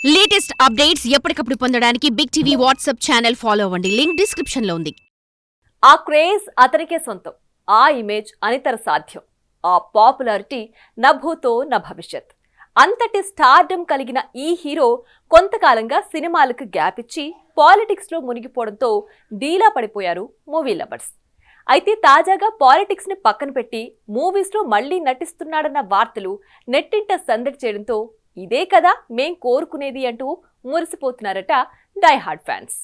Latest updates ఎప్పటికప్పుడు పొందడానికి big TV WhatsApp channel follow అవ్వండి. లింక్ డిస్క్రిప్షన్ లో ఉంది. ఆ క్రేజ్ అతనికే సొంతం, ఆ ఇమేజ్ అనితర సాధ్యం, ఆ పాపులారిటీ నా భూతో నా భవిష్యత్. అంతటి స్టార్డమ్ కలిగిన ఈ హీరో కొంతకాలంగా సినిమాలకు గ్యాప్ ఇచ్చి పాలిటిక్స్ లో మునిగిపోవడంతో డీలా పడిపోయారు మూవీ లవర్స్. అయితే తాజాగా పాలిటిక్స్ ని పక్కన పెట్టి మూవీస్ లో మళ్లీ నటిస్తున్నాడన్న వార్తలు నెట్టింట సందడి చేయడంతో ఇదే కదా మేం కోరుకునేది అంటూ మురిసిపోతున్నారట die hard fans.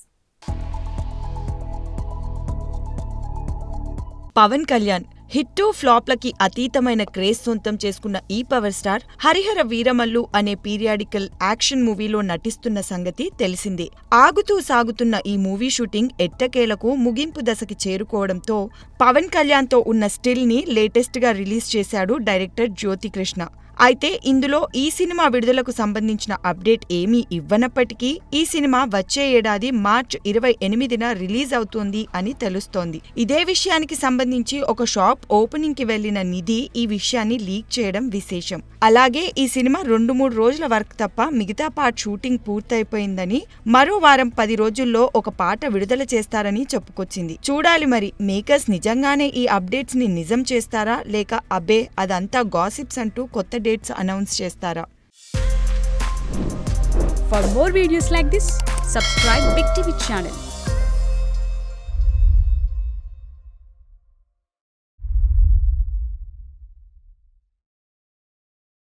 Pawan Kalyan hit ఫ్లాప్లకి అతీతమైన క్రేజ్ సొంతం చేసుకున్న ఈ పవర్ స్టార్ హరిహర వీరమల్లు అనే పీరియాడికల్ యాక్షన్ మూవీలో నటిస్తున్న సంగతి తెలిసిందే. ఆగుతూ సాగుతున్న ఈ మూవీ షూటింగ్ ఎట్టకేలకు ముగింపు దశకి చేరుకోవడంతో పవన్ కళ్యాణ్తో ఉన్న స్టిల్ ని లేటెస్ట్ గా రిలీజ్ చేశాడు డైరెక్టర్ జ్యోతికృష్ణ. అయితే ఇందులో ఈ సినిమా విడుదలకు సంబంధించిన అప్డేట్ ఏమీ ఇవ్వనప్పటికీ ఈ సినిమా వచ్చే ఏడాది మార్చి 28న రిలీజ్ అవుతుంది అని తెలుస్తోంది. ఇదే విషయానికి సంబంధించి ఒక షాప్ ఓపెనింగ్ కి వెళ్లిన నిధి ఈ విషయాన్ని లీక్ చేయడం విశేషం. అలాగే ఈ సినిమా 2-3 రోజుల వర్క్ తప్ప మిగతా పార్ట్ షూటింగ్ పూర్తయిపోయిందని, మరో వారం 10 రోజుల్లో ఒక పాట విడుదల చేస్తారని చెప్పుకొచ్చింది. చూడాలి మరి మేకర్స్ నిజంగానే ఈ అప్డేట్స్ ని నిజం చేస్తారా లేక అబ్బే అదంతా గాసిప్స్ అంటూ కొత్త డేట్స్ అనౌన్స్ చేస్తారా? For more videos like this, subscribe Big TV channel.